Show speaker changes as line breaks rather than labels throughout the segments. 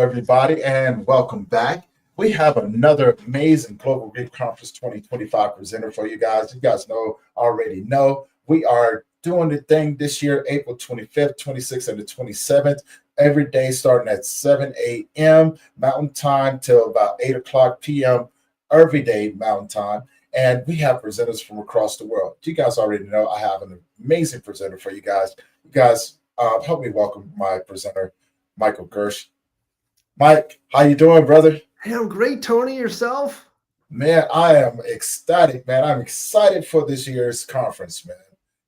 everybody, and welcome back. We have another amazing Global Grief Conference 2025 presenter for you guys. You guys already know. We are doing the thing this year, April 25th, 26th, and the 27th, every day starting at 7 a.m. Mountain Time till about 8 o'clock p.m. every day Mountain Time. And we have presenters from across the world. You guys already know I have an amazing presenter for you guys. You guys, help me welcome my presenter, Michael Gershe. Mike, how you doing, brother?
Hey, I'm great, Tony. Yourself?
Man, I am ecstatic, man. I'm excited for this year's conference, man.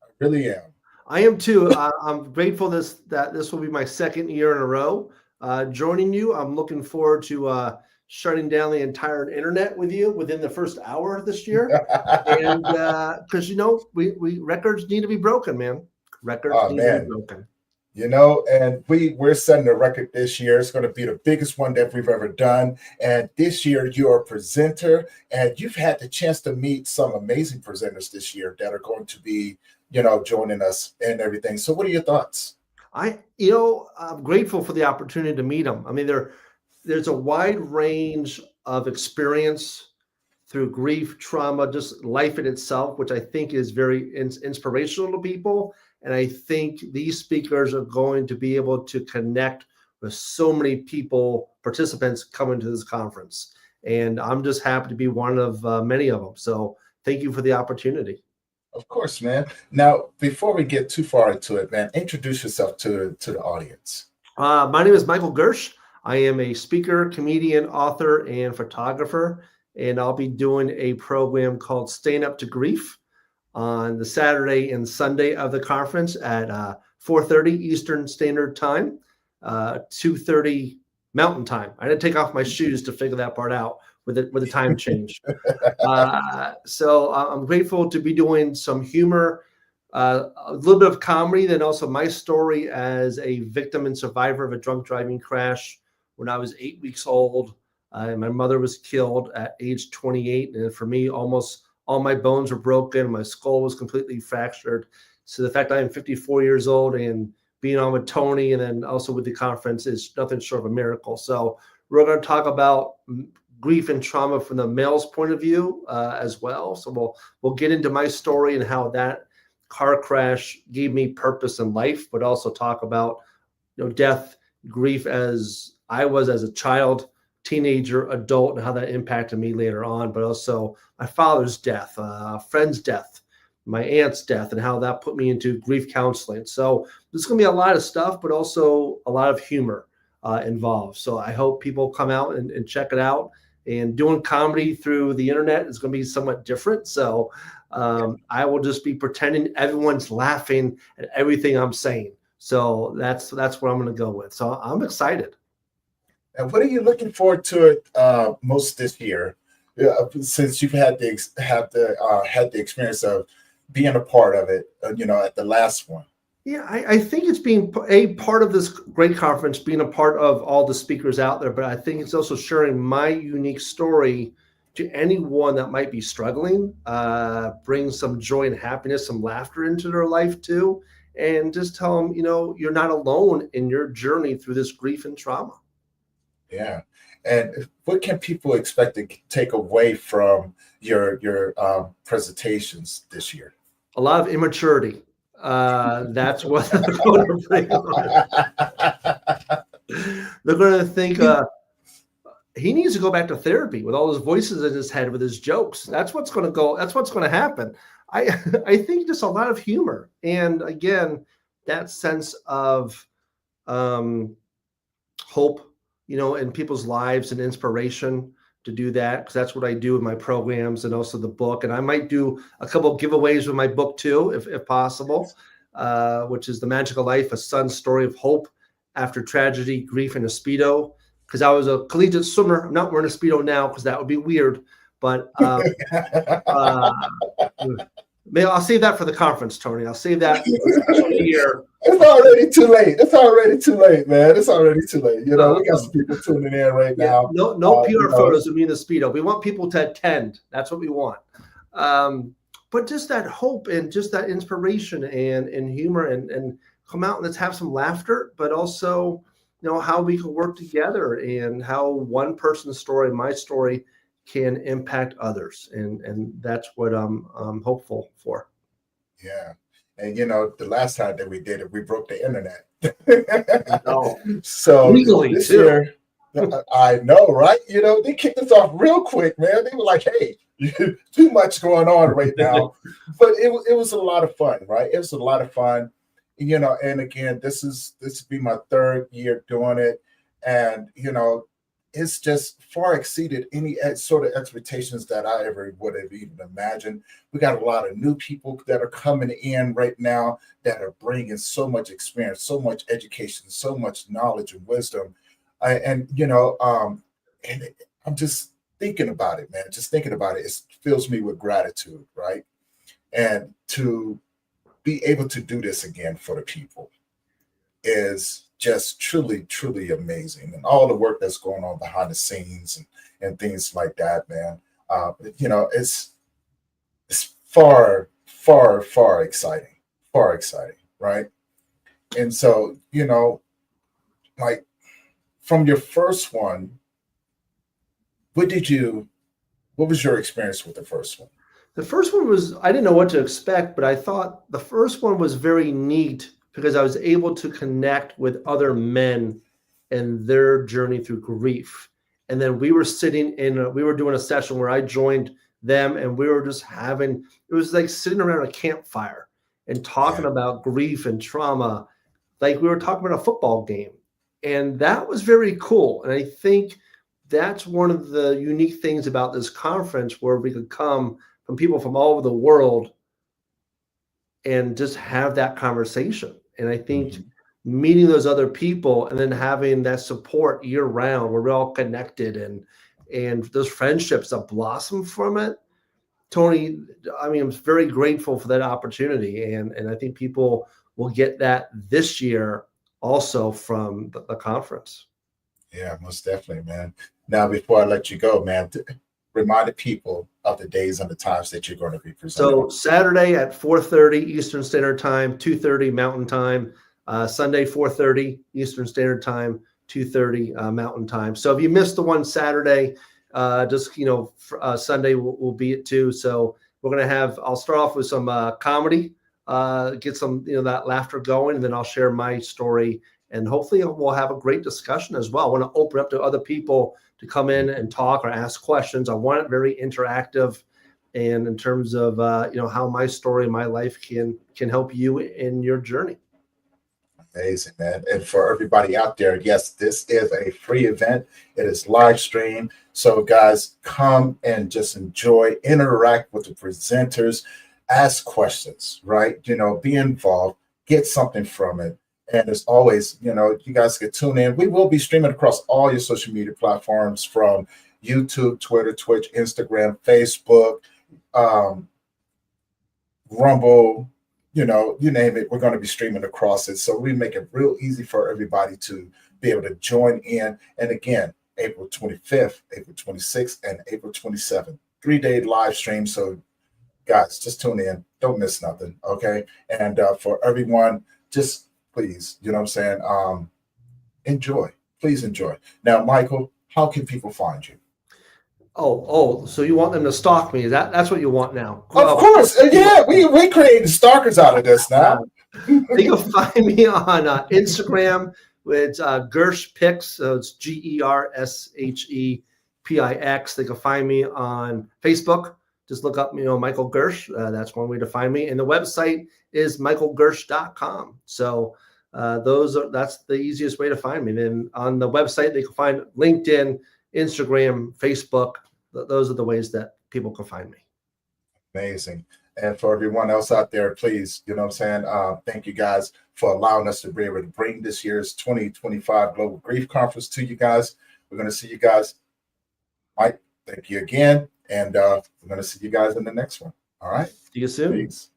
I really am.
I am too. I'm grateful that this will be my second year in a row joining you. I'm looking forward to shutting down the entire internet with you within the first hour this year. And because we records need to be broken, man. Records need to be broken.
And we're setting a record this year. It's going to be the biggest one that we've ever done. And this year, you're a presenter, and you've had the chance to meet some amazing presenters this year that are going to be, joining us and everything. So what are your thoughts?
I'm grateful for the opportunity to meet them. I mean, there's a wide range of experience through grief, trauma, just life in itself, which I think is very inspirational to people. And I think these speakers are going to be able to connect with so many people, participants coming to this conference. And I'm just happy to be one of many of them. So thank you for the opportunity.
Of course, man. Now, before we get too far into it, man, introduce yourself to the audience.
My name is Michael Gershe. I am a speaker, comedian, author, and photographer. And I'll be doing a program called Staying Up to Grief on the Saturday and Sunday of the conference at 4:30 Eastern Standard Time, 2:30 Mountain Time. I had to take off my shoes to figure that part out with the time change. So I'm grateful to be doing some humor, a little bit of comedy, then also my story as a victim and survivor of a drunk driving crash when I was 8 weeks old. My mother was killed at age 28, and for me, almost all my bones were broken. My skull was completely fractured. So the fact I am 54 years old and being on with Tony and then also with the conference is nothing short of a miracle. So we're going to talk about grief and trauma from the male's point of view as well. So we'll get into my story and how that car crash gave me purpose in life, but also talk about death, grief as I was as a child, teenager, adult, and how that impacted me later on, but also my father's death, a friend's death, my aunt's death, and how that put me into grief counseling. So there's going to be a lot of stuff, but also a lot of humor involved. So I hope people come out and check it out. And doing comedy through the internet is going to be somewhat different. So I will just be pretending everyone's laughing at everything I'm saying. So that's what I'm going to go with. So I'm excited.
And what are you looking forward to most this year, since you've had the experience of being a part of it, at the last one?
Yeah, I think it's being a part of this great conference, being a part of all the speakers out there, but I think it's also sharing my unique story to anyone that might be struggling, bring some joy and happiness, some laughter into their life too, and just tell them, you're not alone in your journey through this grief and trauma.
Yeah. And what can people expect to take away from your presentations this year?
A lot of immaturity. That's what they're going to bring on. They're going to think he needs to go back to therapy with all his voices in his head with his jokes. That's what's going to go. That's what's going to happen. I think just a lot of humor. And again, that sense of hope, in people's lives and inspiration to do that, because that's what I do in my programs and also the book. And I might do a couple of giveaways with my book too, if possible, which is The Magical Life, a son's story of hope after tragedy, grief, and a Speedo. Because I was a collegiate swimmer. I'm not wearing a Speedo now because that would be weird. But I'll save that for the conference, Tony. I'll save that for the special year.
It's already too late. It's already too late, man. It's already too late. We got some people tuning in right now.
No PR photos of me in the Speedo. We want people to attend. That's what we want. But just that hope and just that inspiration and humor and come out and let's have some laughter, but also how we can work together and how one person's story, my story, can impact others. And that's what I'm hopeful for.
Yeah. And the last time that we did it, we broke the internet.
Oh,
So
legally
this
too.
year, I know, right? They kicked us off real quick, man. They were like, hey, too much going on right now. But it was a lot of fun, right? It was a lot of fun. And again, this will be my third year doing it. And it's just far exceeded any sort of expectations that I ever would have even imagined. We got a lot of new people that are coming in right now that are bringing so much experience, so much education, so much knowledge and wisdom. And I'm just thinking about it, man. Just thinking about it, it fills me with gratitude, right? And to be able to do this again for the people is just truly, truly amazing. And all the work that's going on behind the scenes and things like that, man. It's far, far, far exciting, right? And so, like from your first one, what did you what was your experience with the first one?
The first one was, I didn't know what to expect, but I thought the first one was very neat because I was able to connect with other men and their journey through grief. And then we were we were doing a session where I joined them and we were just having, it was like sitting around a campfire and talking
Yeah.
about grief and trauma. Like we were talking about a football game. And that was very cool. And I think that's one of the unique things about this conference where we could come from people from all over the world and just have that conversation. And I think
Mhm.
meeting those other people and then having that support year round, where we're all connected and those friendships that blossom from it. Tony, I mean, I'm very grateful for that opportunity. And I think people will get that this year also from the conference.
Yeah, most definitely, man. Now, before I let you go, man, remind the people of the days and the times that you're going to be presenting
So
on.
Saturday at 4:30 Eastern Standard Time, 2:30 Mountain Time. Sunday 4:30 Eastern Standard Time, 2:30 Mountain Time. So if you missed the one Saturday, just Sunday will be at 2. So we're gonna have. I'll start off with some comedy, get some that laughter going, and then I'll share my story, and hopefully we'll have a great discussion as well. I want to open up to other people to come in and talk or ask questions. I want it very interactive and in terms of how my story, my life can help you in your journey.
Amazing, man. And for everybody out there, yes, this is a free event. It is live stream. So, guys, come and just enjoy, interact with the presenters, ask questions, right? Be involved, get something from it. And as always, you guys can tune in. We will be streaming across all your social media platforms from YouTube, Twitter, Twitch, Instagram, Facebook, um, Rumble, you name it, we're going to be streaming across it. So we make it real easy for everybody to be able to join in. And again, April 25th, April 26th, and April 27th, 3-day live stream. So guys, just tune in. Don't miss nothing. Okay. And for everyone, just please, you know what I'm saying? Enjoy. Please enjoy. Now, Michael, how can people find you?
So you want them to stalk me? That's what you want now?
Of course. Yeah, we created stalkers out of this now.
They can find me on Instagram with Gershe Pix. So it's GERSHEPIX. They can find me on Facebook. Just look up, Michael Gershe. That's one way to find me. And the website is michaelgershe.com. So that's the easiest way to find me. And then on the website, they can find LinkedIn, Instagram, Facebook. Those are the ways that people can find me.
Amazing. And for everyone else out there, please, you know what I'm saying? Thank you guys for allowing us to be able to bring this year's 2025 Global Grief Conference to you guys. We're going to see you guys. Mike, thank you again. And we're going to see you guys in the next one. All right.
See you soon.
Peace.